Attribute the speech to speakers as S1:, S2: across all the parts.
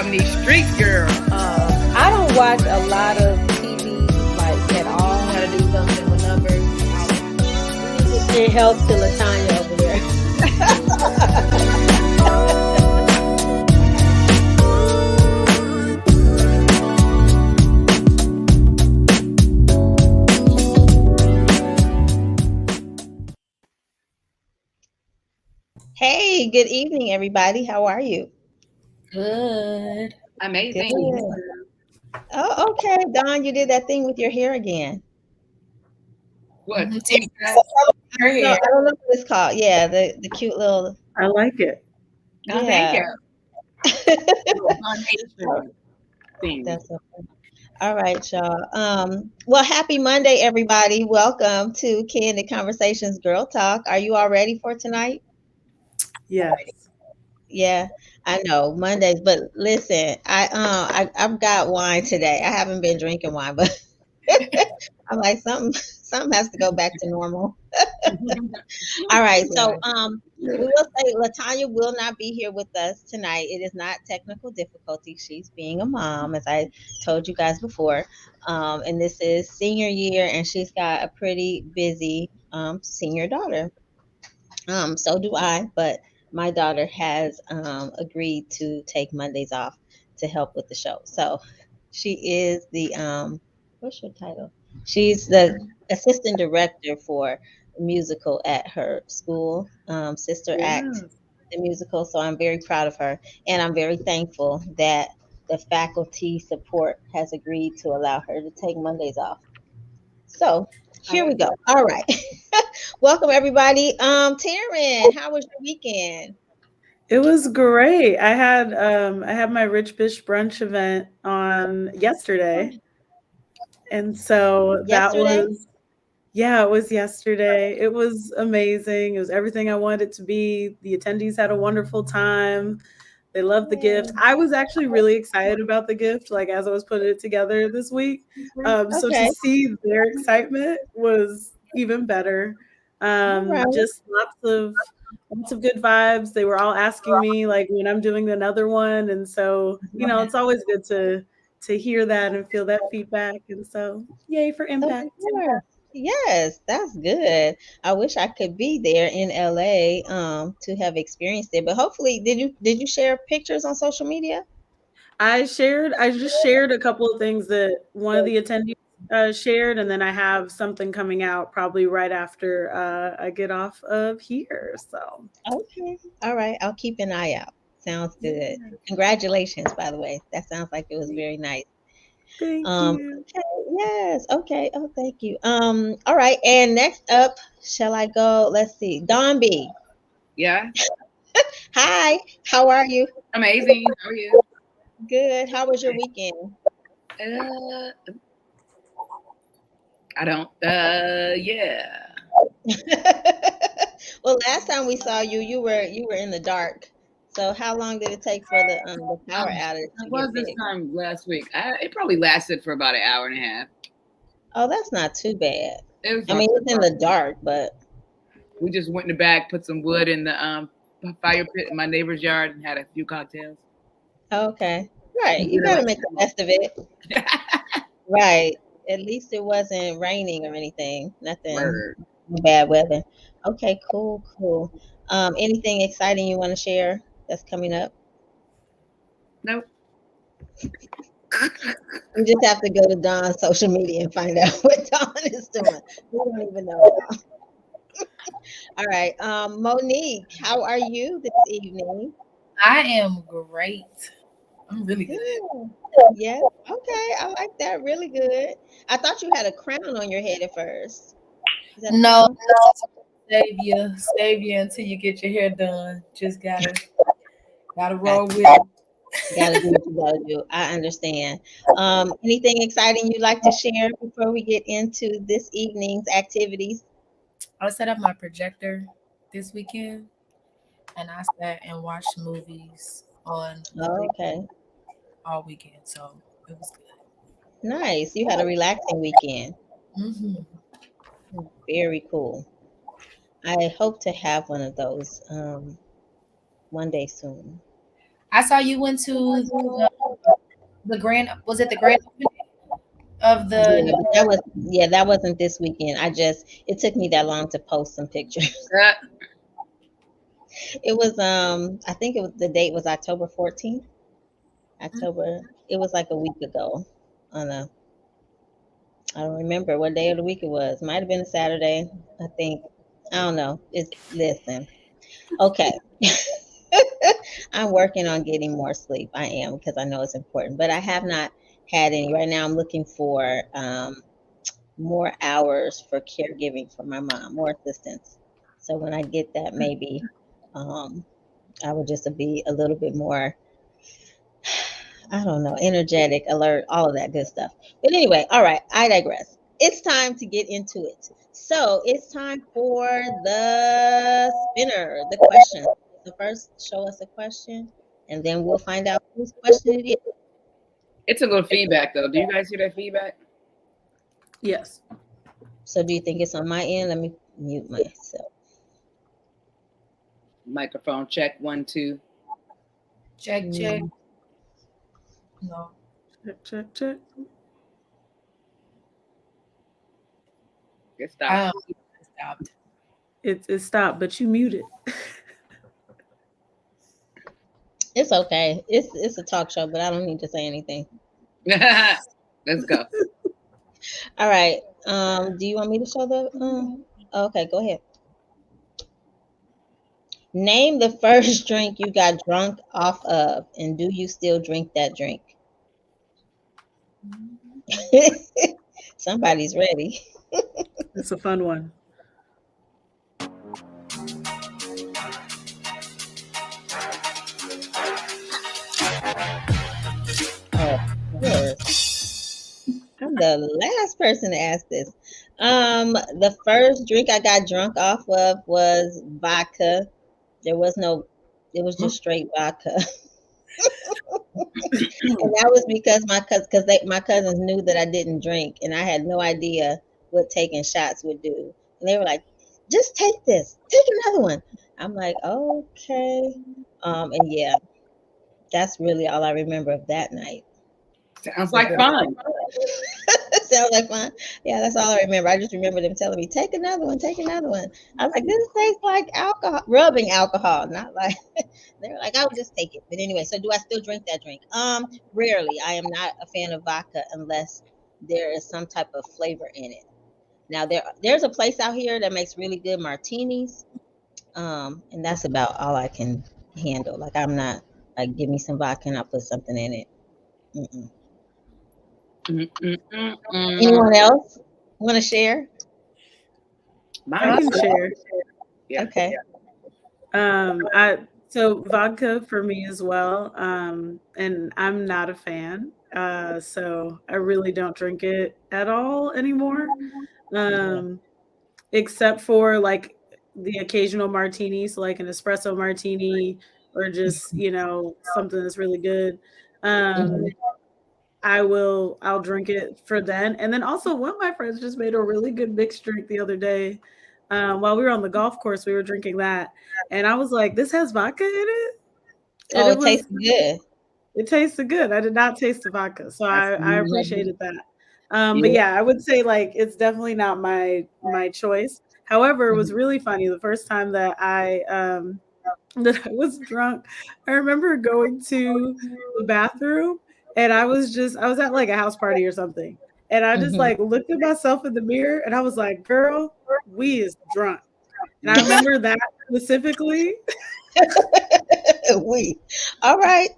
S1: out in these streets, girl.
S2: I don't watch a lot of TV like at all.
S1: Gotta do something with numbers.
S2: It helps to Latanya over there.
S3: Hey, good evening, everybody. How are you?
S2: Good.
S1: Amazing.
S3: Good. Oh, okay. Dawn, you did that thing with your hair again.
S1: What?
S2: Her
S3: No,
S2: hair.
S3: I don't know what it's called. Yeah, the cute little.
S4: I like it.
S1: Oh, thank
S3: Yeah.
S1: you. Thing.
S3: That's so funny. All right, y'all. Well, happy Monday, everybody. Welcome to Candid Conversations Girl Talk. Are you all ready for tonight?
S4: Yes.
S3: Yeah, I know Mondays, but listen, I've got wine today. I haven't been drinking wine, but I'm like something has to go back to normal. All right, so we will say Latanya will not be here with us tonight. It is not technical difficulty. She's being a mom, as I told you guys before. And this is senior year, and she's got a pretty busy senior daughter. So do I, but my daughter has agreed to take Mondays off to help with the show. So she is the what's your title? She's the assistant director for musical at her school, Sister Act,
S4: Yes.
S3: the musical. So I'm very proud of her, and I'm very thankful that the faculty support has agreed to allow her to take Mondays off. So here we go. All right. Welcome everybody. Taryn, how was your weekend?
S4: It was great. I had my Rich Bish brunch event on yesterday. And so that
S3: Yesterday?
S4: it was yesterday. It was amazing. It was everything I wanted it to be. The attendees had a wonderful time. They loved the gift. I was actually really excited about the gift, like as I was putting it together this week. So
S3: Okay.
S4: to see their excitement was even better.
S3: right.
S4: Just lots of good vibes. They were all asking me like when I'm doing another one, and so it's always good to hear that and feel that feedback. And so, yay for
S3: Of
S4: impact.
S3: course. Yes, that's good. I wish I could be there in LA to have experienced it. But hopefully, did you share pictures on social media?
S4: I just shared a couple of things that one of the attendees shared, and then I have something coming out probably right after I get off of here. So,
S3: Okay. All right. I'll keep an eye out. Sounds good. Congratulations, by the way. That sounds like it was very nice.
S4: thank you.
S3: Okay, yes, okay. Oh, thank you. All right, and next up, shall I go? Let's see. Don B.
S1: Yeah.
S3: Hi, how are you?
S1: Amazing. How are you?
S3: Good. How was your weekend?
S1: I don't. Yeah.
S3: Well, last time we saw you, you were in the dark. So how long did it take for the power outage to
S1: It was
S3: get
S1: this
S3: fixed?
S1: time last week. It probably lasted for about an hour and a half.
S3: Oh, that's not too bad.
S1: It was
S3: I
S1: not
S3: mean,
S1: too
S3: it's in
S1: bad.
S3: the dark, but
S1: We just went in the back, put some wood in the fire pit in my neighbor's yard, and had a few cocktails.
S3: okay. Right. You got to make the best of it. Right. At least it wasn't raining or anything. Nothing
S1: Word.
S3: bad weather. Okay, cool, cool. Anything exciting you want to share that's coming up?
S1: Nope.
S3: You just have to go to Dawn's social media and find out what Dawn is doing. We don't even know now. All right. Monique, how are you this evening?
S2: I am great. I'm really good.
S3: Yes. Okay. I like that. Really good. I thought you had a crown on your head at first. Is that a
S2: No,
S3: crown?
S2: save you until you get your hair done. Just gotta
S3: Got
S2: roll with it.
S3: Gotta do what you gotta do. I understand. Anything exciting you'd like to share before we get into this evening's activities?
S2: I set up my projector this weekend, and I sat and watched movies on the
S3: Oh,
S2: big
S3: okay.
S2: all weekend, so it was good.
S3: Nice. You had a relaxing weekend.
S2: hmm
S3: Very cool. I hope to have one of those one day soon.
S2: I saw you went to the grand. Was it the grand opening of the?
S3: Yeah, but that wasn't this weekend. It took me that long to post some pictures.
S1: Uh,
S3: It was I think the date was October 14th. October. It was like a week ago. On a I don't remember what day of the week it was. Might have been a Saturday. I think. I don't know. It's listen. Okay. I'm working on getting more sleep. I am because I know it's important, but I have not had any. Right now, I'm looking for more hours for caregiving for my mom, more assistance. So when I get that, maybe um, I would just be a little bit more, I don't know, energetic, alert, all of that good stuff. But anyway, all right, I digress. It's time to get into it. So it's time for the spinner, the question. So first, show us a question, and then we'll find out whose question it is.
S1: it's a little feedback though. Do you guys hear that feedback?
S4: Yes.
S3: So do you think it's on my end? Let me mute myself.
S1: Microphone check 1 2.
S2: Check. No.
S4: Check.
S1: It stopped.
S2: It stopped.
S4: It stopped, but you muted.
S3: It's okay. It's a talk show, but I don't need to say anything.
S1: Let's go.
S3: All right. Do you want me to show the? Okay, go ahead. Name the first drink you got drunk off of, and do you still drink that drink? Somebody's ready.
S4: It's a fun one.
S3: Oh, of course. I'm the last person to ask this. The first drink I got drunk off of was vodka. It was just straight vodka. And that was because my cousins knew that I didn't drink, and I had no idea what taking shots would do. And they were like, "Just take this, take another one." I'm like, "Okay." And yeah, that's really all I remember of that night.
S1: Sounds like fun.
S3: Sounds like fun. Yeah, that's all I remember. I just remember them telling me, "Take another one, take another one." I was like, "This tastes like alcohol, rubbing alcohol, not like." They were like, "I would just take it." But anyway, so do I still drink that drink? Rarely. I am not a fan of vodka unless there is some type of flavor in it. Now there's a place out here that makes really good martinis. And that's about all I can handle. Like I'm not like give me some vodka and I'll put something in it. Mm-mm. Anyone else want to share?
S4: I can share.
S1: Yeah.
S3: Okay.
S4: So vodka for me as well. And I'm not a fan. So I really don't drink it at all anymore. Except for like the occasional martini, so like an espresso martini or just, something that's really good. I'll drink it for then. And then also one of my friends just made a really good mixed drink the other day. While we were on the golf course, we were drinking that. And I was like, this has vodka in it? And
S3: it tastes good.
S4: It tasted good. I did not taste the vodka. So I appreciated that. But yeah, I would say like it's definitely not my choice. However, it was really funny the first time that I was drunk. I remember going to the bathroom and I was at like a house party or something. And I just like looked at myself in the mirror and I was like, girl, we is drunk. And I remember that specifically.
S3: We. All right.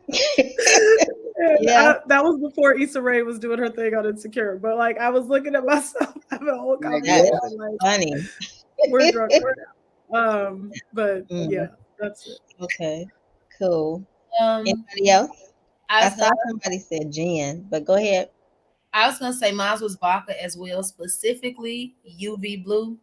S4: Yeah. That was before Issa Rae was doing her thing on Insecure. But like I was looking at myself having a whole conversation. Like,
S3: funny.
S4: We're drunk right now. But yeah, that's it.
S3: Okay. Cool. Anybody else? I saw somebody said gin, but go ahead.
S2: I was gonna say mine was vodka as well, specifically UV blue.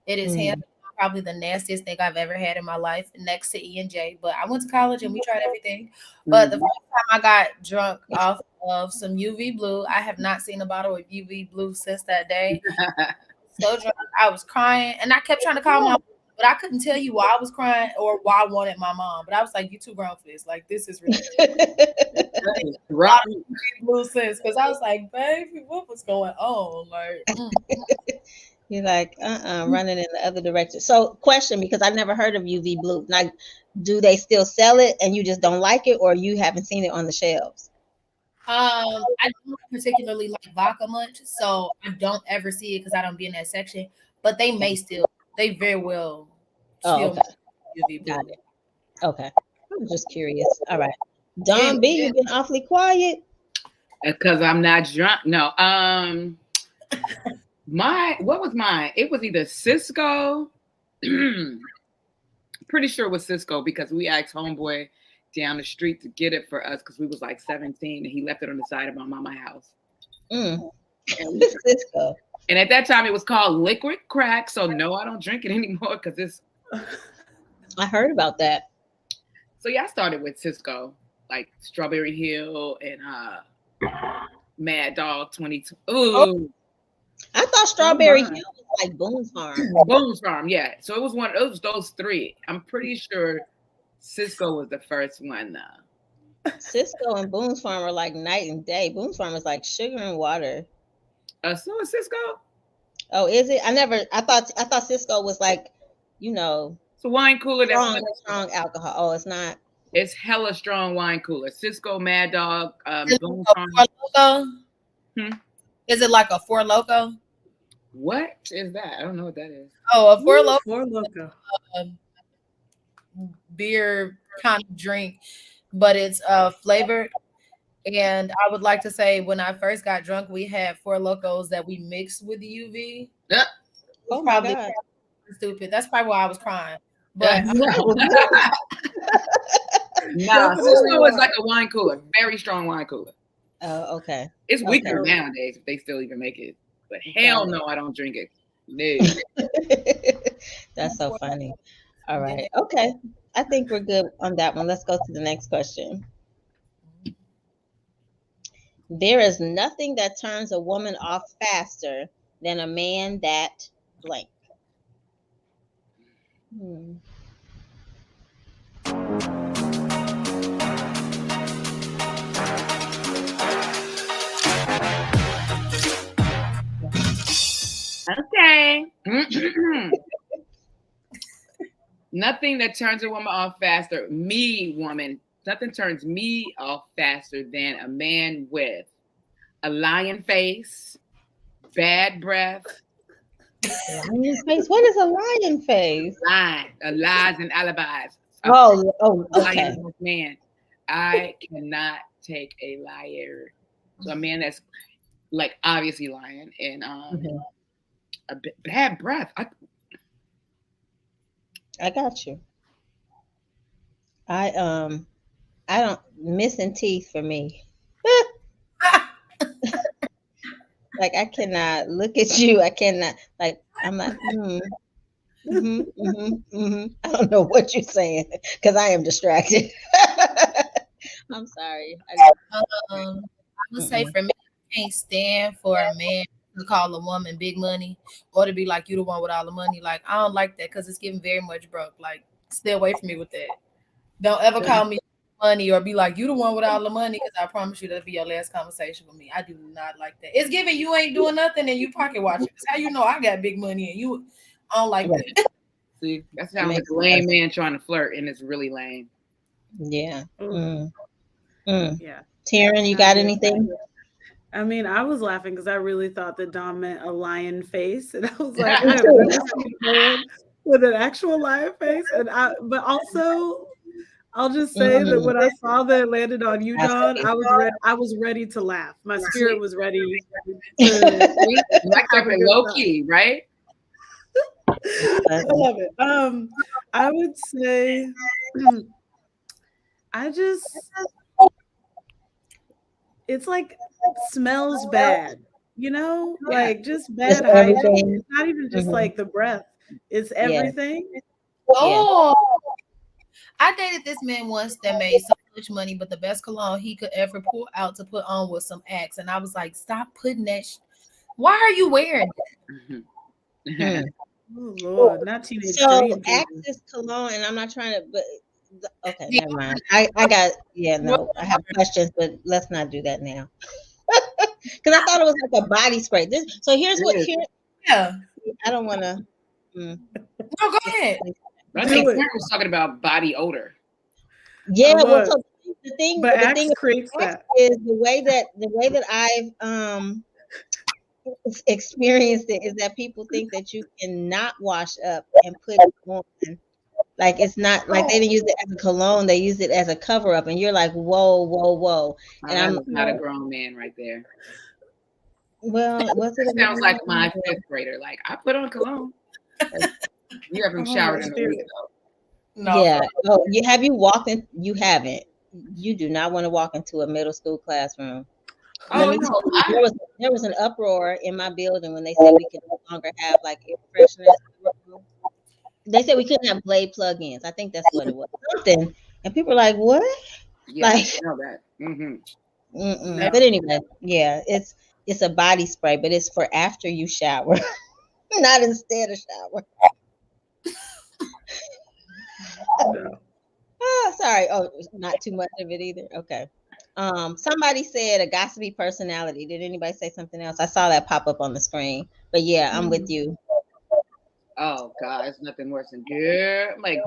S2: It is hands probably the nastiest thing I've ever had in my life, next to E&J. But I went to college and we tried everything. But the first time I got drunk off of some UV blue, I have not seen a bottle of UV blue since that day. So drunk, I was crying, and I kept trying to call my mom, but I couldn't tell you why I was crying or why I wanted my mom. But I was like, you too grown for this. Like, this is ridiculous.
S1: Right.
S2: Blue sense, because I was like, baby, what was going on? Like,
S3: You're like, running in the other direction. So, question, because I've never heard of UV blue. Like, do they still sell it and you just don't like it, or you haven't seen it on the shelves?
S2: I don't particularly like vodka much, so I don't ever see it because I don't be in that section. But they very well still
S3: Okay.
S2: make UV blue.
S3: Got it. Okay. I'm just curious. All right. Don B, you've been awfully quiet.
S1: Because I'm not drunk. No. What was mine? It was either Cisco. Pretty sure it was Cisco because we asked homeboy down the street to get it for us because we was like 17 and he left it on the side of my mama's house.
S3: Cisco.
S1: And at that time it was called liquid crack. So no, I don't drink it anymore because it's.
S3: I heard about that.
S1: So yeah, I started with Cisco, like Strawberry Hill and Mad Dog 22. Ooh.
S3: I thought Strawberry Hill was like Boone's Farm.
S1: Boone's Farm, yeah. So it was one of those three. I'm pretty sure Cisco was the first one.
S3: Cisco and Boone's Farm are like night and day. Boone's Farm is like sugar and water.
S1: So is Cisco?
S3: Oh, is it? I thought Cisco was like,
S1: it's a wine cooler that's
S3: strong alcohol. Oh, it's not.
S1: It's hella strong wine cooler. Cisco, Mad Dog, Boone's
S2: Farm. Is it like a Four Loko?
S1: What is that? I don't know what that is.
S2: Oh, a Four Loko.
S4: Four Loko.
S2: Beer kind of drink, but it's flavored. And I would like to say, when I first got drunk, we had Four Locos that we mixed with UV.
S1: Yeah.
S3: Oh my God.
S2: Stupid. That's probably why I was crying. But
S1: Cisco is like a wine cooler, very strong wine cooler.
S3: Oh, okay.
S1: It's weaker nowadays if they still even make it. But hell no, I don't drink it. No.
S3: That's so funny. All right. Okay. I think we're good on that one. Let's go to the next question. There is nothing that turns a woman off faster than a man that blank.
S1: Okay. Nothing that turns a woman off faster. Nothing turns me off faster than a man with a lion face, bad breath.
S3: Lion face? What is a lion face?
S1: Lies and alibis.
S3: Okay.
S1: Man, I cannot take a liar. So a man that's like obviously lying and a bad breath.
S3: I got you. I don't missing teeth for me. Like I cannot look at you. I cannot I'm like I don't know what you're saying because I am distracted. I'm sorry.
S2: I would say for me, I can't stand for a man to call a woman big money or to be like, you the one with all the money. Like, I don't like that because it's getting very much broke. Like, stay away from me with that. Don't ever call me money or be like, you the one with all the money, because I promise you that'll be your last conversation with me. I do not like that. It's giving you ain't doing nothing and you pocket watching. That's how you know I got big money and you I don't like that.
S1: See, that sounds like a lame man trying to flirt and it's really lame.
S3: Yeah.
S4: Yeah.
S3: Taryn, you got anything?
S4: I mean, I was laughing because I really thought that Dom meant a lion face, and I was like, I've never seen a man with an actual lion face. But also, I'll just say that when I saw that it landed on you, Don, I was ready to laugh. My spirit was ready.
S1: Like low key, right?
S4: I love it. I would say, it's like smells bad, like just bad hygiene. It's not even just like the breath; it's everything.
S2: Oh, I dated this man once that made so much money, but the best cologne he could ever pull out to put on was some Axe, and I was like, "Stop putting that! Why are you wearing that?"
S4: Oh Lord, not teenage
S3: So
S4: dream people.
S3: Axis cologne, and I'm not trying to, but okay,
S2: Yeah,
S3: never mind. I got, yeah,
S1: What?
S3: no, I have questions, but let's not do that now. Because I thought it was like a body spray. So here's what,
S1: It is.
S3: here,
S2: yeah.
S3: I don't want to,
S2: No, go ahead.
S1: But I
S4: Do
S1: think
S4: it.
S1: Karen was talking about body odor.
S3: yeah, well,
S4: Look,
S3: so
S4: but
S3: the thing
S4: Axe creates
S3: about Axe
S4: that.
S3: is the way that I've, experienced it is that people think that you cannot wash up and put it on. Like it's not like they didn't use it as a cologne, they used it as a cover up, and you're like, whoa, whoa, whoa.
S1: Oh,
S3: And
S1: that
S3: I'm
S1: was not a grown man right there.
S3: well, was it
S1: That
S3: a
S1: sounds like
S3: man?
S1: my fifth grader. Like I put on cologne. You haven't
S4: Oh,
S1: showered in a week
S4: spirit.
S1: though.
S2: No,
S3: Yeah. Oh, you have you walked in? You haven't. You do not want to walk into a middle school classroom. Let
S1: Oh
S3: me tell
S1: no,
S3: you, there was an uproar in my building when they said we could no longer have like air fresheners in the room. They said we couldn't have blade plug-ins. I think that's what it was. Something. And people are like, what?
S1: yeah, I
S3: Like,
S1: didn't know that. Mm-hmm.
S3: mm-mm.
S2: no.
S3: But anyway, yeah, it's a body spray, but it's for after you shower, not instead of shower.
S4: No.
S3: Oh, sorry. Oh, not too much of it either. Okay. Somebody said a gossipy personality. Did anybody say something else? I saw that pop up on the screen. But yeah, I'm with you.
S1: Oh God, it's nothing worse than girl. I'm like,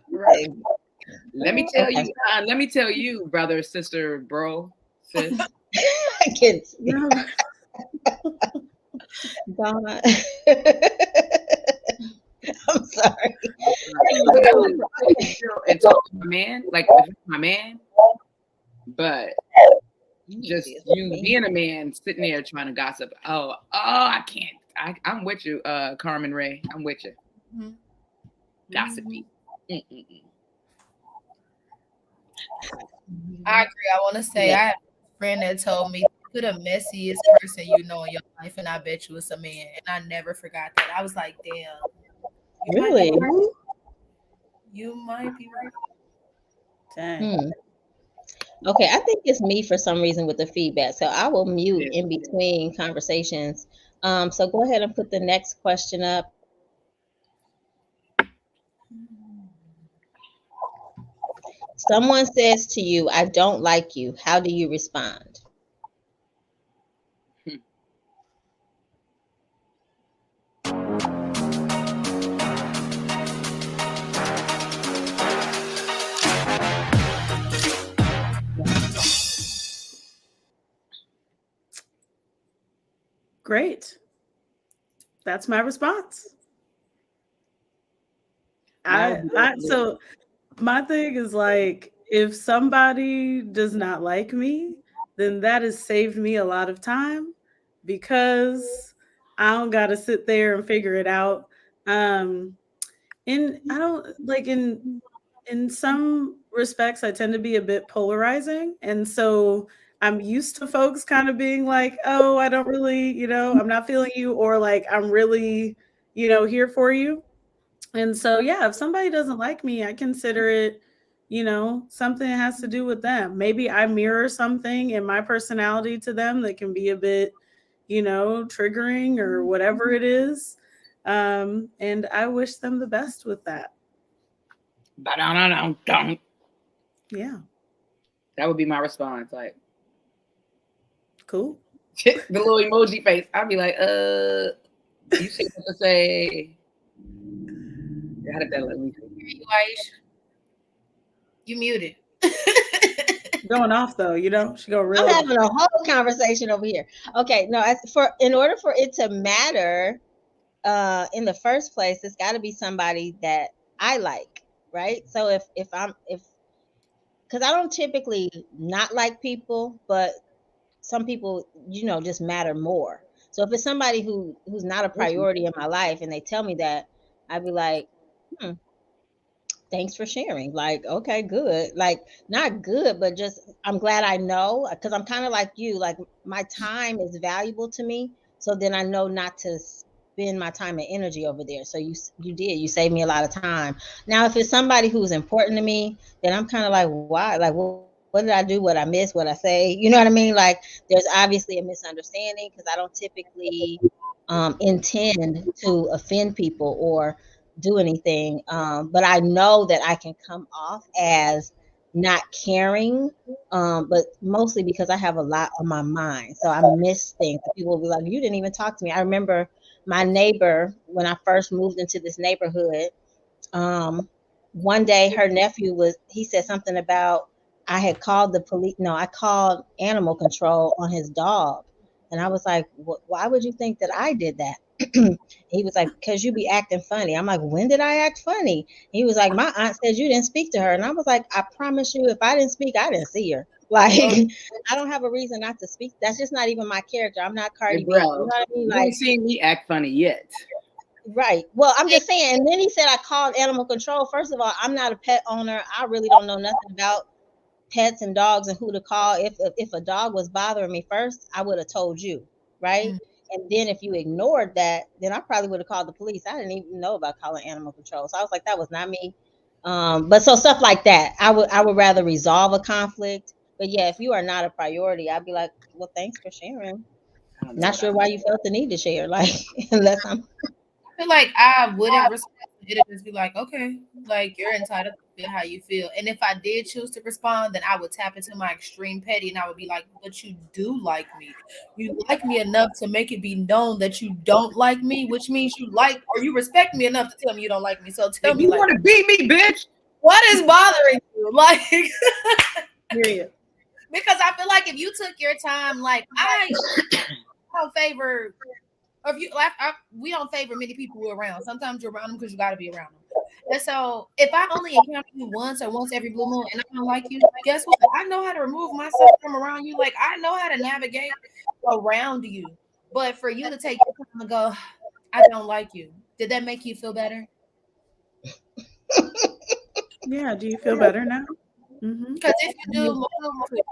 S4: Right.
S3: Okay.
S1: let me tell you, brother, sister, bro, sis.
S3: I can't speak.
S4: No.
S3: God. I'm sorry.
S1: And talk to my man, like if it's my man, but just you being a man sitting there trying to gossip. Oh, I can't. I'm with you, Carmen Ray. I'm with you.
S2: Mhm.
S1: Gossipy. Mm-mm-mm.
S2: I agree. I want to say I had a friend that told me, "You're the messiest person you know in your life," and I bet you it's a man. And I never forgot that. I was like, "Damn, you might
S3: Really?
S2: be right. You might be right."
S4: Dang.
S3: Hmm. Okay, I think it's me for some reason with the feedback. So I will mute
S1: Yeah.
S3: in between conversations. So go ahead and put the next question up. Someone says to you, I don't like you. How do you respond?
S4: Great. That's my response.
S1: Mine would be
S4: So my thing is like if somebody does not like me, then that has saved me a lot of time because I don't got to sit there and figure it out. Um in I don't like in some respects I tend to be a bit polarizing, and so I'm used to folks kind of being like, "Oh, I don't really, I'm not feeling you," or like, "I'm really, here for you." And so, yeah, if somebody doesn't like me, I consider it, something that has to do with them. Maybe I mirror something in my personality to them that can be a bit, triggering or whatever it is. And I wish them the best with that.
S1: Ba-dum-dum-dum.
S4: Yeah,
S1: That would be my response. Like
S4: cool.
S1: the little emoji face. I'd be like, you see what to say? How did that let me?
S2: You, Aisha, you muted.
S4: Going off though, she go real
S3: I'm
S4: off.
S3: having a whole conversation over here. Okay, no, in order for it to matter, in the first place, it's got to be somebody that I like, right? So if because I don't typically not like people, but some people, just matter more. So if it's somebody who's not a priority in my life and they tell me that, I'd be like, hmm, thanks for sharing. Like, okay, good. Like, not good, but just I'm glad I know because I'm kind of like you. Like, my time is valuable to me, so then I know not to spend my time and energy over there. So you saved me a lot of time. Now, if it's somebody who's important to me, then I'm kind of like, why? Like, what what did I do? What I miss? What I say? You know what I mean? Like, there's obviously a misunderstanding because I don't typically intend to offend people or do anything. But I know that I can come off as not caring, but mostly because I have a lot on my mind. So I miss things. People will be like, you didn't even talk to me. I remember my neighbor when I first moved into this neighborhood. um, One day her nephew he said something about I had called the police. No, I called animal control on his dog. And I was like, why would you think that I did that? He was like, because you be acting funny. I'm like, when did I act funny? He was like, my aunt said you didn't speak to her. And I was like, I promise you, if I didn't speak, I didn't see her. Like, I don't have a reason not to speak. That's just not even my character. I'm not
S1: Hey,
S3: Cardi B. You know
S1: bro,
S3: what I mean?
S1: you
S3: Like,
S1: ain't seen me act funny yet.
S3: right. Well, I'm just saying. And then he said I called animal control. First of all, I'm not a pet owner. I really don't know nothing about pets and dogs and who to call. If a dog was bothering me first, I would have told you, right?
S2: Mm.
S3: And then if you ignored that, then I probably would have called the police. I didn't even know about calling animal control. So I was like, that was not me. But so stuff like that, I would rather resolve a conflict. But yeah, if you are not a priority, I'd be like, well, thanks for sharing.
S1: I don't know
S3: Not
S1: what
S3: sure why you felt the need to share, like unless I'm
S2: I feel like I wouldn't respond. It'd just be like, okay, like you're entitled to feel how you feel. And if I did choose to respond, then I would tap into my extreme petty and I would be like, but you do like me. You like me enough to make it be known that you don't like me, which means you like or you respect me enough to tell me you don't like me. So tell
S1: If
S2: me,
S1: you
S2: like,
S1: want to beat me, bitch.
S2: what is bothering you? Like,
S4: Period.
S2: because I feel like if you took your time, like I don't favor if you like we don't favor many people we're around. Sometimes you're around them because you got to be around them. And so if I only encounter you once or once every blue moon and I don't like you, guess what? I know how to remove myself from around you. Like I know how to navigate around you. But for you to take your time and go, I don't like you. Did that make you feel better?
S4: Yeah. Do you feel better now? Mm-hmm.
S2: Because if you do, more power to you.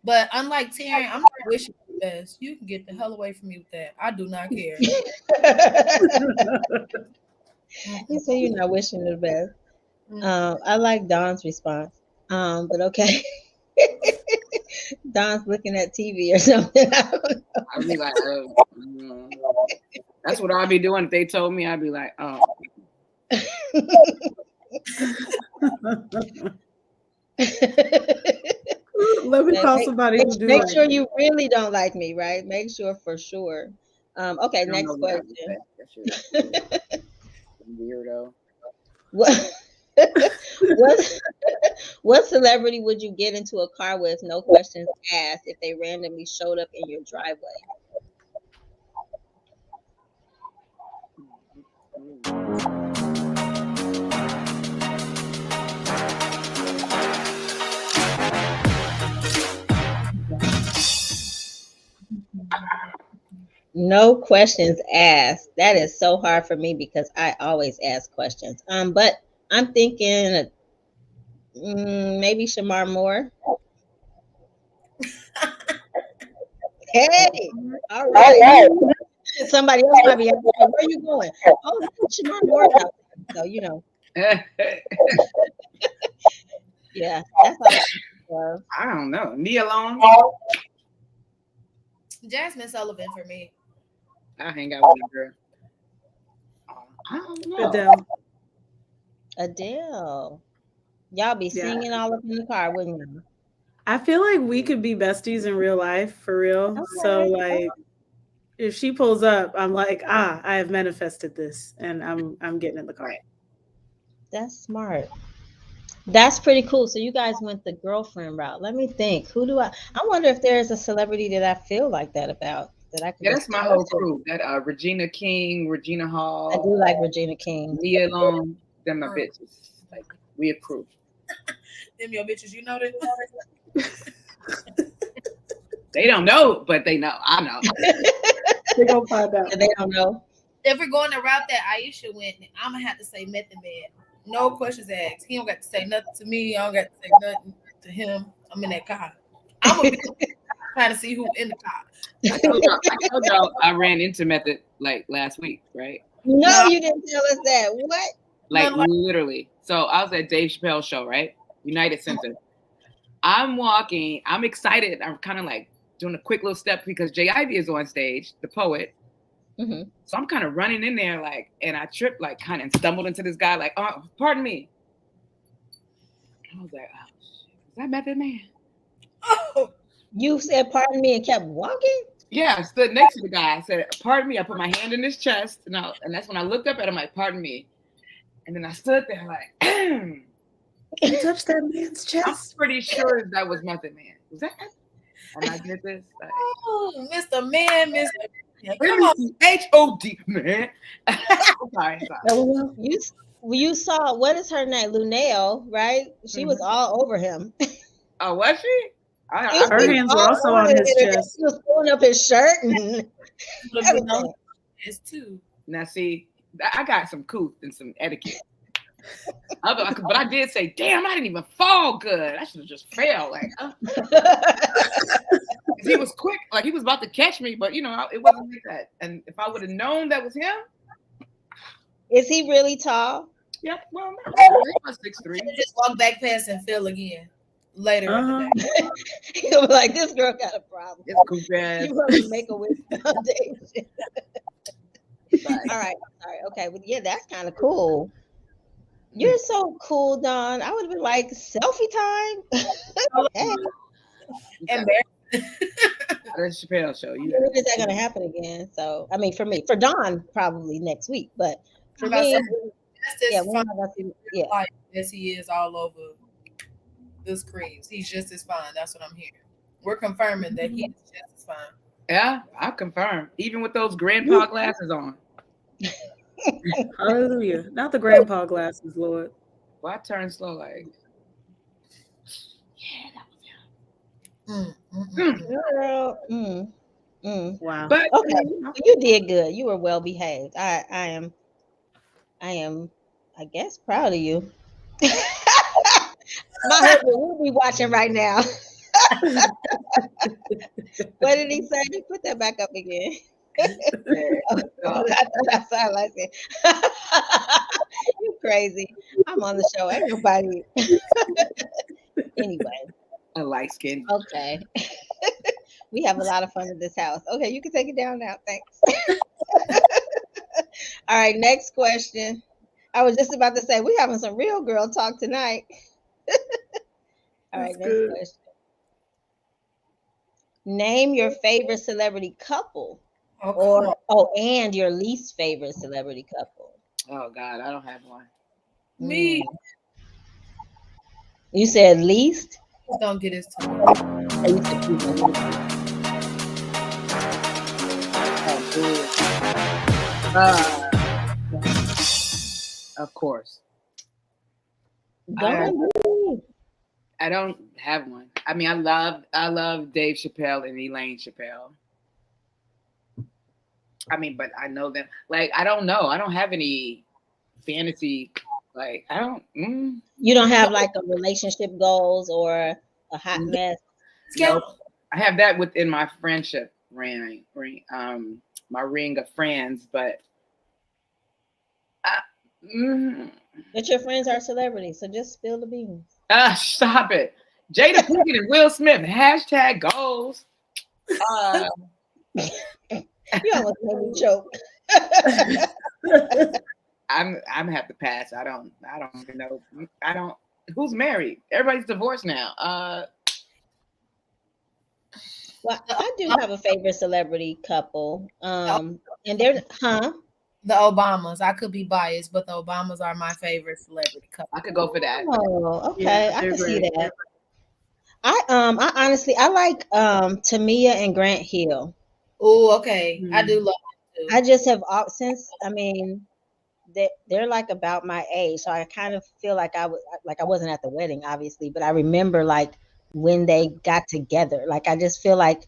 S2: But unlike Taryn, I'm not wishing you the best. You can get the hell away from me with that. I do not care.
S3: You say you're not wishing the best. I like Dawn's response. But okay. Dawn's looking at TV or something.
S1: I'd be like, that's what I'd be doing. If they told me, I'd be like, oh.
S4: Let me call somebody who do
S3: make
S4: it.
S3: sure you really don't like me, right? Make sure for sure. Okay,
S1: I don't
S3: next
S1: know what I would
S3: question.
S1: say. That shit is weirdo.
S3: What what celebrity would you get into a car with, no questions asked, if they randomly showed up in your driveway? No questions asked. That is so hard for me because I always ask questions. But I'm thinking maybe Shamar Moore. Hey, all right. Somebody else might be asking, where are you going? Oh, Shamar Moore's out there. So, you know, yeah, that's all.
S1: I don't know. Nia Long.
S2: Jasmine Sullivan for me.
S1: I hang out with a girl. I don't know.
S3: Adele. Y'all be
S4: Yeah.
S3: singing all up in the car, wouldn't you?
S4: I feel like we could be besties in real life, for real.
S3: Okay.
S4: So like, if she pulls up, I'm like, I have manifested this, and I'm getting in the car.
S3: That's smart. That's pretty cool. So you guys went the girlfriend route. Let me think. Who do I wonder if there's a celebrity that I feel like that about that I could.
S1: Yeah, that's my whole crew. That Regina King, Regina Hall.
S3: I do like Regina King.
S1: Nia Long. Them my bitches. Like we a crew.
S2: Them your bitches, you know that.
S1: They don't know, but they know. I know.
S4: They gonna find out.
S3: They don't know.
S2: If we're going the route that Aisha went, I'm gonna have to say Method Man. No questions asked. He don't got to say nothing to me. I don't got to say nothing to him. I'm in that car. I'm gonna be trying to see who in the car.
S1: I told y'all I ran into Method like last week, right?
S3: No, you didn't tell us that. What?
S1: Like literally. So I was at Dave Chappelle's show, right? United Center. I'm walking. I'm excited. I'm kind of like doing a quick little step because Jay Ivy is on stage, the poet.
S3: Mm-hmm.
S1: So I'm kind of running in there, like, and I tripped, like, kind of stumbled into this guy, like, oh, pardon me. I was like, oh, shit. Is that Method Man?
S2: Oh,
S3: You said pardon me and kept walking?
S1: Yeah, I stood next to the guy. I said, pardon me. I put my hand in his chest. And that's when I looked up at him, like, pardon me. And then I stood there, like,
S4: You touched that man's
S1: I'm
S4: chest.
S1: pretty sure that was Method Man. Was that? And I did this. Like,
S2: oh, Mr. Man, Mr. Man. Come on.
S1: H-O-D, man. sorry.
S3: LOL. You saw, what is her name? Lunel, right? She was all over him.
S1: Oh, was she?
S4: Her hands were also on his chest.
S3: She was pulling up his shirt and everything.
S2: It's too.
S1: Now, see, I got some couth and some etiquette. But I did say, damn, I didn't even fall good. I should have just fell. Like, he was quick. Like, he was about to catch me, but, it wasn't like that. And if I would have known that was him.
S3: Is he really tall?
S1: Yeah, well, he was 6'3".
S2: Just walk back past and feel again later in the day.
S3: He'll be like, this girl got a problem.
S1: It's cool, guys.
S3: You want to make a wish foundation. All right. Sorry. Okay. Well, yeah, that's kind of cool. You're so cool, Dawn. I would have been like, selfie time. Okay.
S1: That's Chappelle show.
S3: When is that going to happen again? So, I mean, for Dawn, probably next week. But for me,
S2: as he is all over the screens. He's just as fine. That's what I'm hearing. We're confirming that he's just as fine.
S1: Yeah, I confirm. Even with those grandpa glasses on.
S4: Hallelujah. Not the grandpa glasses, Lord.
S1: Well, I turned slow, like, yeah, that was
S3: Girl.
S4: Wow.
S1: But
S3: okay, you did good. You were well behaved. I am, I guess, proud of you. My husband will be watching right now. What did he say? Put that back up again. I thought I sounded like it. You crazy. I'm on the show. Ain't nobody. Anyway.
S1: a light skin.
S3: Okay. We have a lot of fun at this house. Okay, you can take it down now. Thanks. All right, next question. I was just about to say, we're having some real girl talk tonight. All right, next question. Name your favorite celebrity couple. And your least favorite celebrity couple.
S1: Oh, God, I don't have one.
S2: Me.
S3: You said least?
S2: Don't get us to
S1: Of course. I don't have one. I mean, I love Dave Chappelle and Elaine Chappelle. I mean, but I know them. Like, I don't know. I don't have any fantasy. Like, I don't.
S3: You don't have like a relationship goals or a hot mess.
S1: Nope. I have that within my friendship ring. My ring of friends, but.
S3: But your friends are celebrities, so just spill the beans.
S1: Stop it. Jada Pinkett and Will Smith, #goals.
S3: You almost made me choke.
S1: I'm gonna have to pass. I don't even know. Who's married? Everybody's divorced now.
S3: Well, I do have a favorite celebrity couple. And they're
S2: the Obamas. I could be biased, but the Obamas are my favorite celebrity couple.
S1: I could go for that.
S3: Oh, okay. Yeah, I can see that. I honestly like Tamia and Grant Hill.
S2: Oh, okay. I do love them too.
S3: I just have they're like about my age, so I kind of feel like I wasn't at the wedding, obviously, but I remember like when they got together. Like I just feel like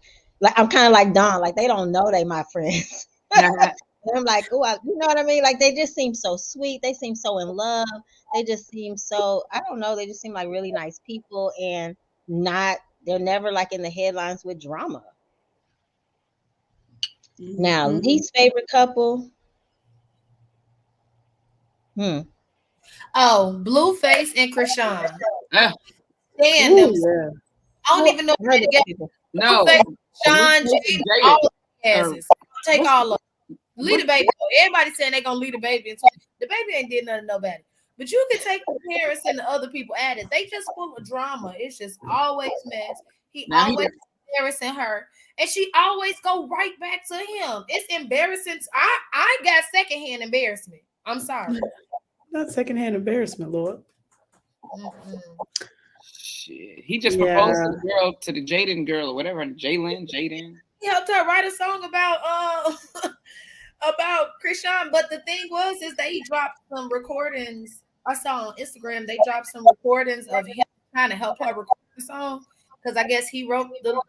S3: I'm kind of like Dawn, like they don't know they my friends. And I'm like, oh, you know what I mean? Like they just seem so sweet. They seem so in love. They just seem so, I don't know. They just seem like really nice people and they're never like in the headlines with drama. Now, least favorite couple.
S2: Oh, Blueface and Krishan.
S1: Yeah.
S2: Damn them. I don't even know
S3: I heard
S2: the
S3: it
S2: game.
S3: people.
S1: No.
S2: Sean, Jay, all of the asses. Take
S1: what's-
S2: all of them. Leave the baby. Everybody saying they gonna leave the baby. The baby ain't did nothing to nobody. But you can take the parents and the other people at it. They just full of drama. It's just always mess. He
S1: Now he-
S2: always embarrassing her, and she always go right back to him. It's embarrassing. I got secondhand embarrassment. I'm sorry.
S4: Not secondhand embarrassment, Lord.
S2: Mm-mm.
S1: Shit. He just proposed to the girl, to the Jaden girl or whatever, Jaden.
S2: He helped her write a song about about Krishan. But the thing is that he dropped some recordings. I saw on Instagram they dropped some recordings of him trying to help her record the song because I guess he wrote the song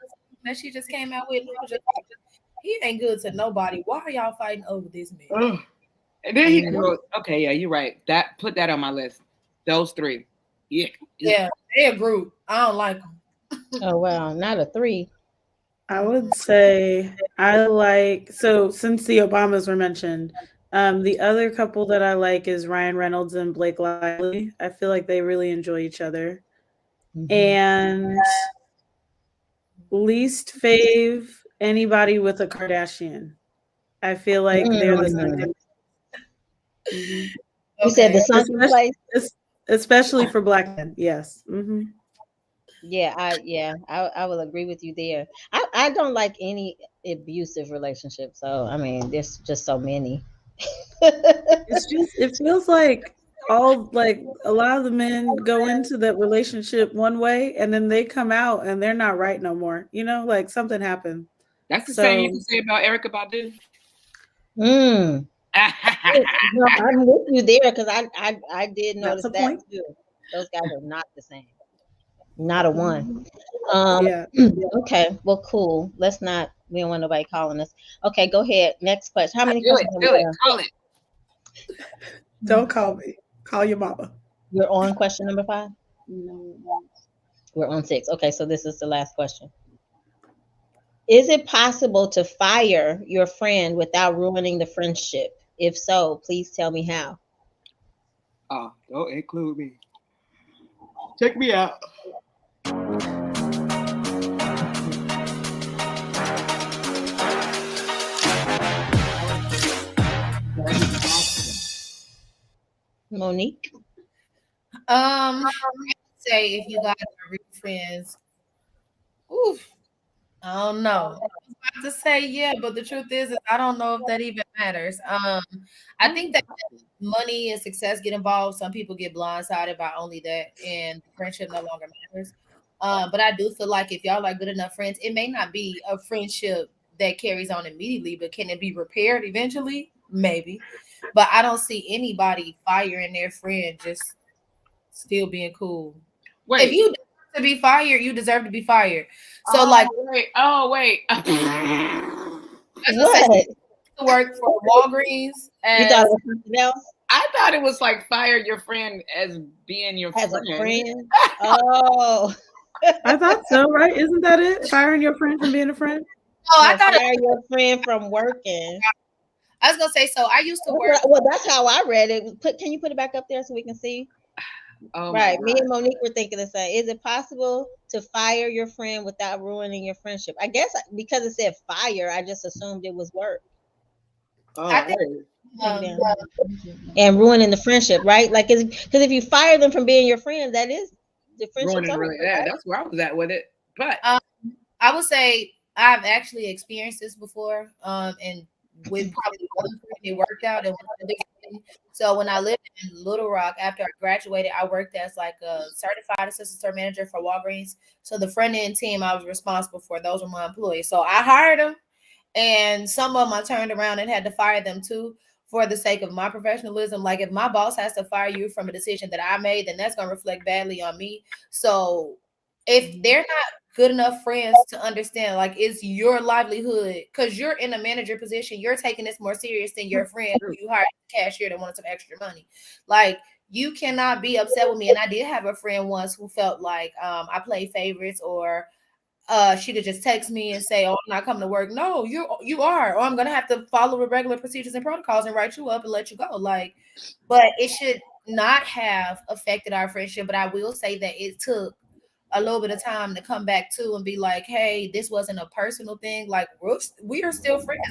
S2: that she just came out with. And I was just like, he ain't good to nobody. Why are y'all fighting over this man?
S1: And then he wrote, okay, yeah, you're right. Put that on my list. Those three. Yeah.
S2: Yeah, they a group. I don't like them.
S3: Oh wow, not a 3.
S4: I would say I like, so since the Obamas were mentioned, the other couple that I like is Ryan Reynolds and Blake Lively. I feel like they really enjoy each other.
S3: Mhm.
S4: And least fave, anybody with a Kardashian. I feel like they're the sunken.
S3: You said the sunken place?
S4: Especially for Black men, yes.
S3: Yeah, I will agree with you there. I don't like any abusive relationship, so I mean, there's just so many.
S4: It feels like a lot of the men go into that relationship one way and then they come out and they're not right no more. You know, like something happened.
S1: That's the same you can say about Erykah Badu.
S3: No, I'm with you there because I did notice that point too. Those guys are not the same. Not a one.
S4: Yeah.
S3: Okay. Well, cool. Let's not. We don't want nobody calling us. Okay, go ahead. Next question. How many questions?
S1: Call it.
S4: Don't call me. Call your mama.
S3: We're on question number 5. No. We're on 6. Okay, so this is the last question. Is it possible to fire your friend without ruining the friendship? If so, please tell me how.
S1: Oh, don't include me. Check me out.
S3: Monique?
S2: I say if you guys are real friends, oof, I don't know. I was about to say yeah, but the truth is I don't know if that even matters. I think that money and success get involved. Some people get blindsided by only that, and friendship no longer matters. But I do feel like if y'all are good enough friends, it may not be a friendship that carries on immediately, but can it be repaired eventually? Maybe. But I don't see anybody firing their friend just still being cool.
S1: Wait.
S2: If you deserve to be fired, you deserve to be fired. So
S1: wait.
S3: What?
S2: To work for Walgreens.
S3: You thought it was something else?
S1: I thought it was like fire your friend as being your friend.
S3: As a friend? Oh.
S4: I thought so, right? Isn't that it? Firing your friend from being a friend?
S2: Oh, I thought
S3: fire your friend from working.
S2: I was gonna say, so I used to work.
S3: Well, that's how I read it. Can you put it back up there so we can see?
S1: Oh,
S3: right. Me and Monique were thinking the same. Is it possible to fire your friend without ruining your friendship? I guess because it said fire, I just assumed it was work.
S1: Oh,
S2: I think,
S3: and ruining the friendship, right? Like, because if you fire them from being your friend, that is the friendship.
S1: Really, yeah, right? That's where I was at with it. But
S2: I would say I've actually experienced this before, and with probably one friend, it worked out. So when I lived in Little Rock, after I graduated, I worked as like a certified assistant store manager for Walgreens. So the front end team I was responsible for, those were my employees. So I hired them, and some of them I turned around and had to fire them too for the sake of my professionalism. Like if my boss has to fire you from a decision that I made, then that's going to reflect badly on me. So if they're not good enough friends to understand, like, it's your livelihood, because you're in a manager position, you're taking this more serious than your friend who you hired a cashier that wanted some extra money. Like, you cannot be upset with me. And I did have a friend once who felt like I played favorites, or she could just text me and say, "Oh, I'm not coming to work." No, you are, or I'm gonna have to follow the regular procedures and protocols and write you up and let you go. Like, but it should not have affected our friendship. But I will say that it took a little bit of time to come back to and be like, hey, this wasn't a personal thing. Like we are still friends.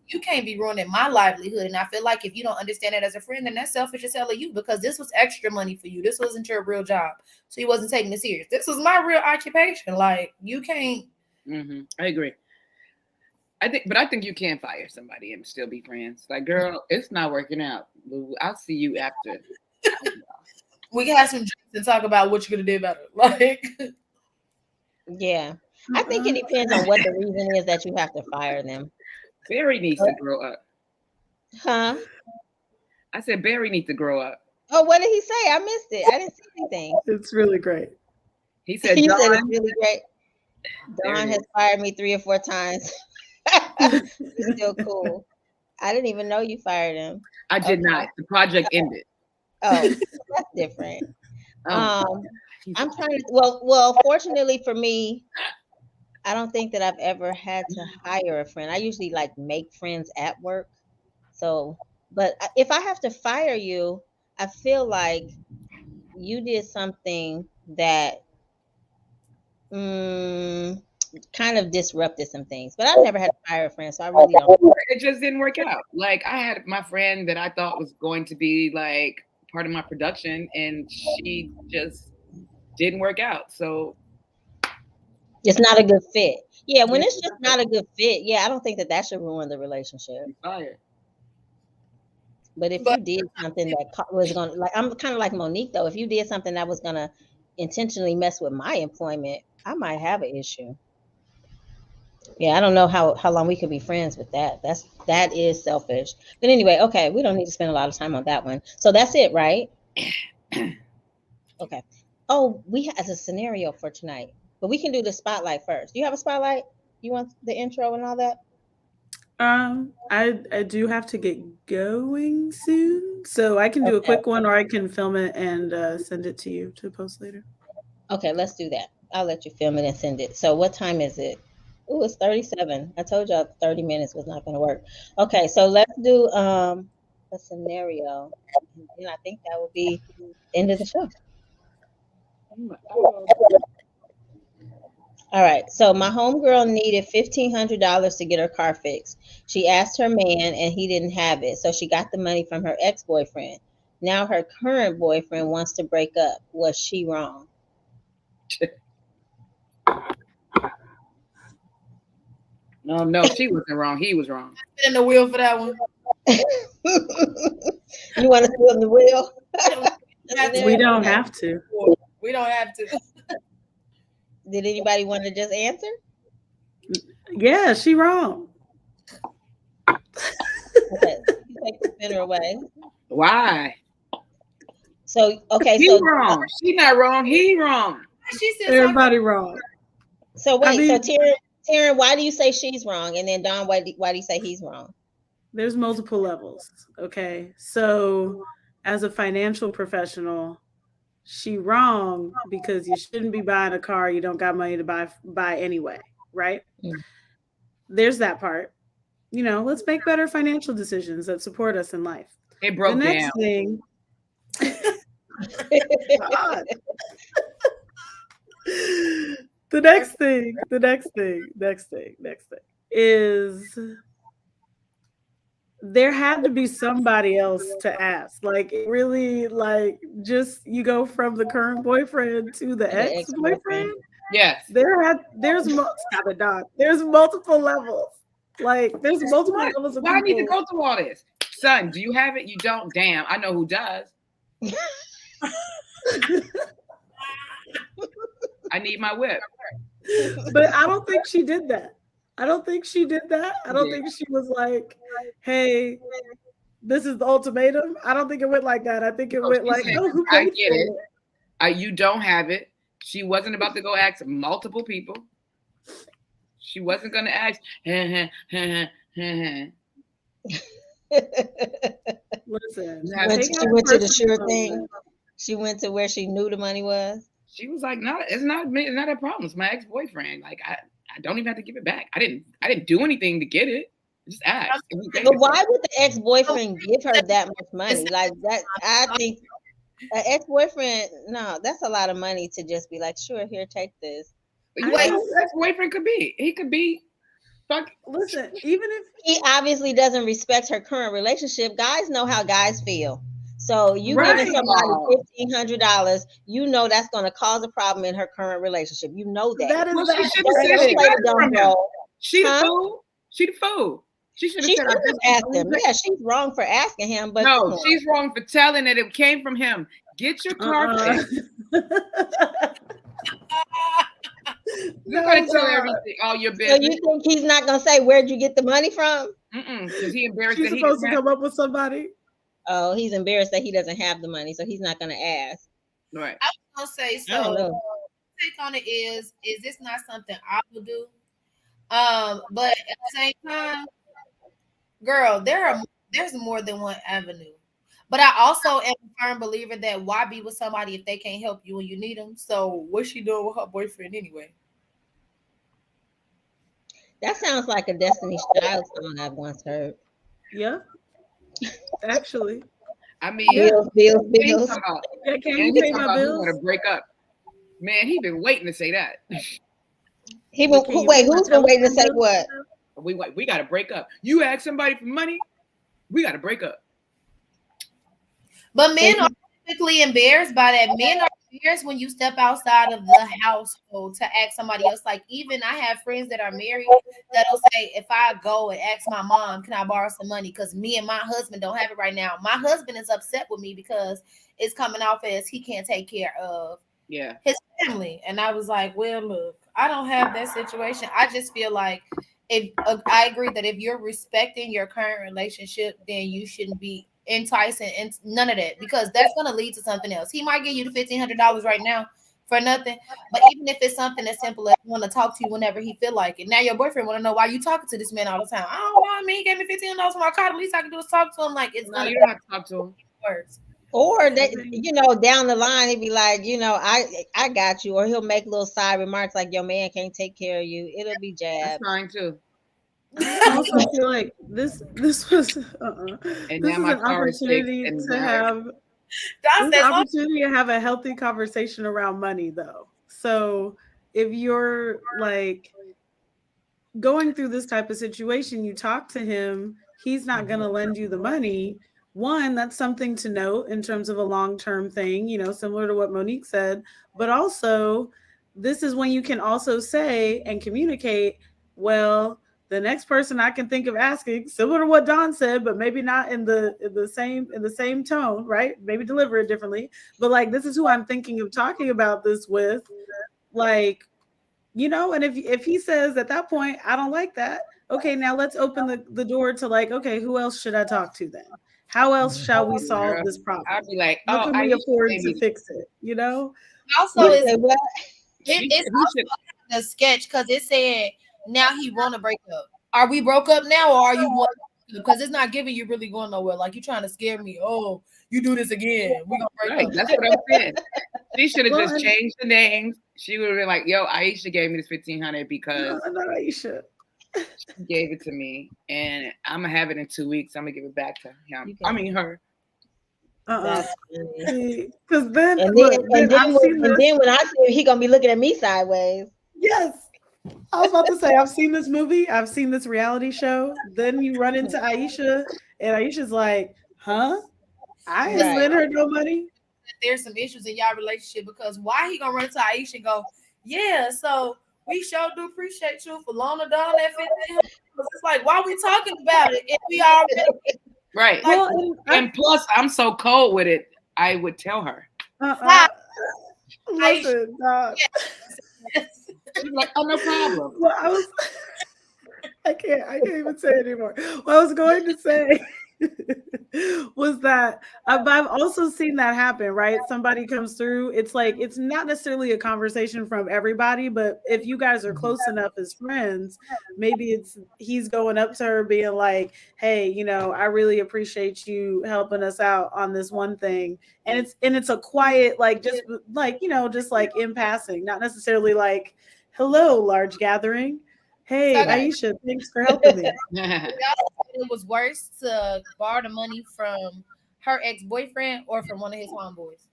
S2: You can't be ruining my livelihood. And I feel like if you don't understand it as a friend, then that's selfish as hell of you, because this was extra money for you. This wasn't your real job. So you wasn't taking it serious. This was my real occupation. Like, you can't.
S1: I agree. I think you can fire somebody and still be friends. Like, girl, it's not working out. I'll see you after.
S2: We can have some drinks and talk about what you're gonna do about it. Like,
S3: yeah, I think it depends on what the reason is that you have to fire them.
S1: Barry needs to grow up.
S3: Huh?
S1: I said Barry needs to grow up.
S3: Oh, what did he say? I missed it. I didn't see anything.
S4: It's really great.
S1: He said,
S3: He said it's really great. Dawn has fired me 3 or 4 times. He's still cool. I didn't even know you fired him.
S1: I did not. The project ended.
S3: Oh, that's different. I'm trying to. Well. Fortunately for me, I don't think that I've ever had to hire a friend. I usually like make friends at work. So, but if I have to fire you, I feel like you did something that kind of disrupted some things. But I've never had to fire a friend, so I really don't.
S1: It just didn't work out. Like, I had my friend that I thought was going to be like part of my production, and she just didn't work out. So
S3: it's not a good fit. Yeah, when it's just not a good fit, yeah, I don't think that should ruin the relationship.
S1: Fired.
S3: But if you did something that was going to, like, I'm kind of like Monique though. If you did something that was going to intentionally mess with my employment, I might have an issue. Yeah, I don't know how long we could be friends with that. That is selfish. But anyway, okay, we don't need to spend a lot of time on that one. So that's it, right? Okay. Oh, we have a scenario for tonight, but we can do the spotlight first. Do you have a spotlight? You want the intro and all that?
S4: I do have to get going soon, so I can do a quick one, or I can film it and send it to you to post later.
S3: Okay, let's do that. I'll let you film it and send it. So what time is it? Oh, it's 37. I told y'all 30 minutes was not going to work. Okay, so let's do a scenario, and I think that will be the end of the show. All right, so my homegirl needed $1,500 to get her car fixed. She asked her man, and he didn't have it, so she got the money from her ex-boyfriend. Now her current boyfriend wants to break up. Was she wrong?
S1: No, she wasn't wrong. He was wrong.
S2: in the wheel for that one.
S3: You want to spin the wheel?
S4: We don't have to.
S2: We don't have to.
S3: Did anybody want to just answer?
S4: Yeah, she wrong.
S3: Okay, you take the spinner away.
S1: Why?
S3: So okay,
S1: He wrong. She not wrong. He wrong.
S2: She said
S4: Everybody wrong.
S3: So wait, so Taryn, why do you say she's wrong? And then Don, why do you say he's wrong?
S4: There's multiple levels. Okay. So as a financial professional, she wrong because you shouldn't be buying a car you don't got money to buy anyway, right?
S3: Mm.
S4: There's that part. You know, let's make better financial decisions that support us in life.
S1: It broke
S4: the next
S1: down.
S4: Thing, the next thing is there had to be somebody else to ask. Like, really, like, just you go from the current boyfriend to the ex-boyfriend.
S1: Yes.
S4: There's multiple levels. Like, there's multiple levels of
S1: Why I need to
S4: people.
S1: go through all this? Son, do you have it? You don't? Damn, I know who does. I need my whip.
S4: But I don't think she did that. I don't think she she was like, hey, this is the ultimatum. I don't think it went like that. I think it went like,
S1: said,
S4: oh, who
S1: I
S4: paid
S1: get
S4: for
S1: it. You don't have it. She wasn't about to go ask multiple people. She wasn't going to ask.
S4: Listen,
S3: she went to the sure thing. She went to where she knew the money was.
S1: She was like, no, it's not a problem. It's my ex-boyfriend. Like, I don't even have to give it back. I didn't do anything to get it. Just ask.
S3: But why would the ex-boyfriend give her that much money? Like that, I think An ex-boyfriend, no, that's a lot of money to just be like, sure, here, take this.
S1: You
S4: I
S1: know
S2: Wait,
S1: who
S4: just
S1: that boyfriend could be? He could be fuck.
S4: listen, even if
S3: He obviously doesn't respect her current relationship. Guys know how guys feel. So you giving
S1: First
S4: right,
S1: of
S3: somebody
S1: all,
S3: $1,500, you know that's going to cause a problem in her current relationship. You know that.
S4: that is
S1: well, she
S4: that.
S1: should have
S3: Don't
S1: said
S3: don't
S1: she
S3: play
S1: got
S3: the
S1: it
S3: dumb
S1: from him.
S3: role,
S1: She the
S3: huh?
S1: fool. She the fool. She should have
S3: She
S1: said,
S3: should
S1: "I
S3: have
S1: just
S3: asked him. Yeah, she's wrong for asking him, but come
S1: no."
S3: on.
S1: She's wrong for telling that it came from him. Get your car
S4: Uh-uh.
S1: fixed. You're gonna
S4: No,
S1: tell
S4: God.
S1: everything, all your
S3: So you
S1: business,
S3: think he's not going to say, where'd you get the money from?
S1: because he embarrassed
S4: She's
S1: that he
S4: supposed
S1: didn't
S4: to
S1: have.
S4: come up with somebody.
S3: Oh, he's embarrassed that he doesn't have the money, so he's not going to ask.
S1: Right.
S2: I was gonna say
S3: I don't
S2: so.
S3: know.
S2: Take on it is this not something I will do? But at the same time, girl, there's more than one avenue. But I also am a firm believer that why be with somebody if they can't help you when you need them? So what's she doing with her boyfriend anyway?
S3: That sounds like a Destiny's Child song I've once heard.
S4: Yeah, actually.
S1: I
S4: Yeah.
S1: mean,
S3: Bills, bills,
S1: and he
S3: bills.
S1: talking about,
S4: Yeah, can
S1: and
S4: you
S1: he
S4: pay
S1: talking
S4: my
S1: about he want
S4: bills?
S1: to break up. Man, he been waiting to say that.
S4: But can you pay
S3: Wait,
S4: my
S3: who's been waiting to
S4: telephone
S3: say
S4: bill?
S3: what?
S1: We got to break up. You ask somebody for money, we got to break up.
S2: But
S3: So
S2: men are typically embarrassed by that. Men are embarrassed when you step outside of the household to ask somebody else. Like, even I have friends that are married that'll say, if I go and ask my mom, can I borrow some money? Because me and my husband don't have it right now. My husband is upset with me because it's coming off as he can't take care of
S1: Yeah.
S2: his family. And I was like, well, look, I don't have that situation. I just feel like if I agree that if you're respecting your current relationship, then you shouldn't be enticing and none of that, because that's going to lead to something else. He might give you the $1,500 right now for nothing, but even if it's something as simple as want to talk to you whenever he feel like it. Now your boyfriend want to know why you talking to this man all the time. I don't know. I mean, he gave me $1,500 for my car. The least I can do is talk to him. Like, it's
S1: No,
S2: gonna
S1: you don't have to talk to him.
S2: be worse.
S3: or
S4: I
S3: that,
S4: think
S3: down the line he'd be like, I got you, or he'll make little side remarks like your man can't take care of you. It'll be
S1: That's
S3: jab.
S1: fine too.
S4: I also feel like this was
S1: And
S4: this
S1: now
S4: is
S1: my
S4: an
S1: car is fixed
S4: opportunity
S1: and
S4: to
S1: now
S4: have
S2: That's
S4: this is an opportunity to have a healthy conversation around money though. So if you're like going through this type of situation, you talk to him, he's not going to lend you the money. One, that's something to note in terms of a long term thing, similar to what Monique said. But also, this is when you can also say and communicate, well, the next person I can think of asking, similar to what Don said, but maybe not in the same tone, right? Maybe deliver it differently. But like, this is who I'm thinking of talking about this with. Like, and if he says at that point, I don't like that, okay, now let's open the door to like, okay, who else should I talk to then? How else shall we solve
S1: girl,
S4: this problem?
S1: I'd be like,
S4: How
S1: oh,
S4: can we
S1: Aisha
S4: afford
S1: gave
S4: to
S1: me.
S4: fix it?
S2: also
S3: You
S4: But
S2: is
S3: say what?
S2: it's
S1: He should.
S2: a sketch because it said now he want to break up. Are we broke up now, or are you want? Because it's not giving you really going nowhere. Like you trying to scare me. Oh, you do this again, we gonna break
S1: Right.
S2: up.
S1: That's what I'm saying. She should have
S4: well,
S1: just changed the names. She would have been like, "Yo, Aisha gave me this 1,500 because
S4: no, Aisha.
S1: she gave it to me, and I'm gonna have it in 2 weeks. I'm gonna give it back to him.
S3: You
S1: I
S3: can.
S1: mean her."
S3: That's funny.
S4: See, because then
S3: And then
S4: look,
S3: and
S4: then
S3: then
S4: I've
S3: when,
S4: seen
S3: and
S4: this.
S3: then when I see him, he gonna be looking at me sideways.
S4: Yes, I was about to say, I've seen this movie, I've seen this reality show. Then you run into Aisha, and Aisha's like, huh? I
S2: But
S4: ain't
S3: Right.
S4: lend her no money.
S2: there's some issues in y'all relationship because why he gonna run to Aisha and go, yeah, so we sure do appreciate you for loaning down that 15. It's like, why we talking about it if we already
S1: Right.
S2: like
S4: Well,
S1: And plus, I'm so cold with it. I would tell her.
S2: why Aisha?
S4: listen, dog.
S1: She'd be like, "Oh, no problem."
S4: Well, I can't even say it anymore. What I was going to say was that I've also seen that happen, right? Somebody comes through. It's like, it's not necessarily a conversation from everybody, but if you guys are close enough as friends, maybe it's he's going up to her being like, hey, I really appreciate you helping us out on this one thing. And it's a quiet, like, just like in passing, not necessarily like, hello, large gathering.
S2: So I
S4: Hey,
S2: got
S1: Right.
S4: Aisha, thanks for helping me.
S2: it was worse to borrow the money from her ex-boyfriend or from one of his homeboys?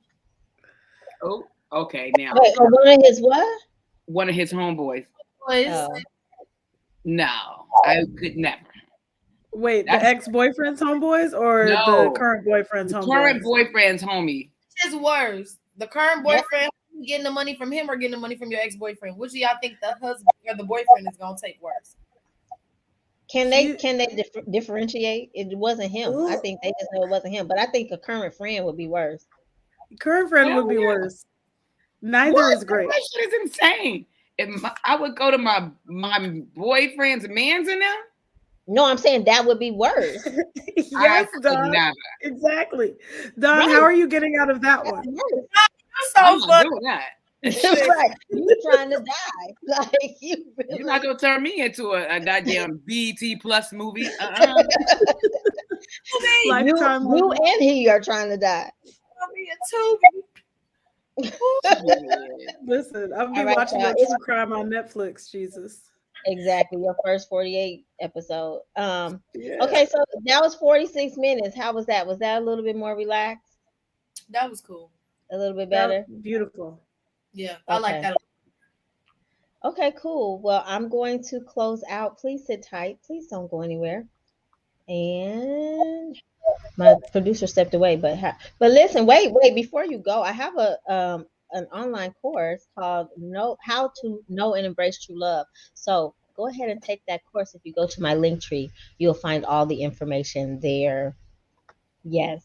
S1: Oh, okay. Now,
S3: Wait, one of his what?
S1: one of his homeboys.
S2: Boys.
S3: Oh.
S1: No, I could never.
S4: Wait, the
S1: That's
S4: ex-boyfriend's homeboys or the
S1: no.
S4: current boyfriend's
S1: The
S4: homeboys?
S1: current boyfriend's homie.
S2: Which is worse? The current
S3: That-
S2: boyfriend getting the money from him or getting the money from your ex-boyfriend? Which do y'all think the husband or the boyfriend is gonna take worse?
S3: Can they differentiate? It wasn't him. I
S4: Ooh,
S3: think they just know it wasn't him. But I think a current friend would be worse.
S4: current friend would
S1: Hell
S4: be
S1: yeah.
S4: worse. Neither
S1: What?
S4: is great.
S1: That shit is insane. I would go to my boyfriend's man's in there.
S3: No, I'm saying that would be worse.
S4: Yes,
S1: could
S4: Don.
S1: never.
S4: Exactly. Don,
S3: Right.
S4: how are you getting out of that
S3: That's
S4: one?
S3: worse.
S1: I'm
S2: So
S1: not
S2: funny.
S1: doing that.
S3: Right. You trying to die. Like you really
S1: You're not gonna turn me into a goddamn BET Plus movie. Uh-uh.
S4: Lifetime
S3: you
S4: movie.
S3: and he are trying to die.
S2: Me too.
S4: Listen, I've
S3: All
S4: been
S3: right,
S4: watching
S3: y'all.
S4: that
S3: It's
S4: true crime on Netflix. Jesus.
S3: exactly your first 48 episode.
S4: Yeah.
S3: Okay, so that was 46 minutes. How was that? Was that a little bit more relaxed?
S2: That was cool.
S3: A little bit
S4: That-
S3: better?
S4: beautiful.
S2: Yeah, I like
S3: Okay.
S2: that.
S3: Okay, cool. Well, I'm going to close out. Please sit tight. Please don't go anywhere. And my producer stepped away, but listen, wait, before you go, I have an online course called Know How to Know and Embrace True Love. So go ahead and take that course. If you go to my link tree, you'll find all the information there. Yes.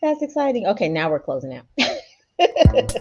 S3: That's exciting. Okay, now we're closing out.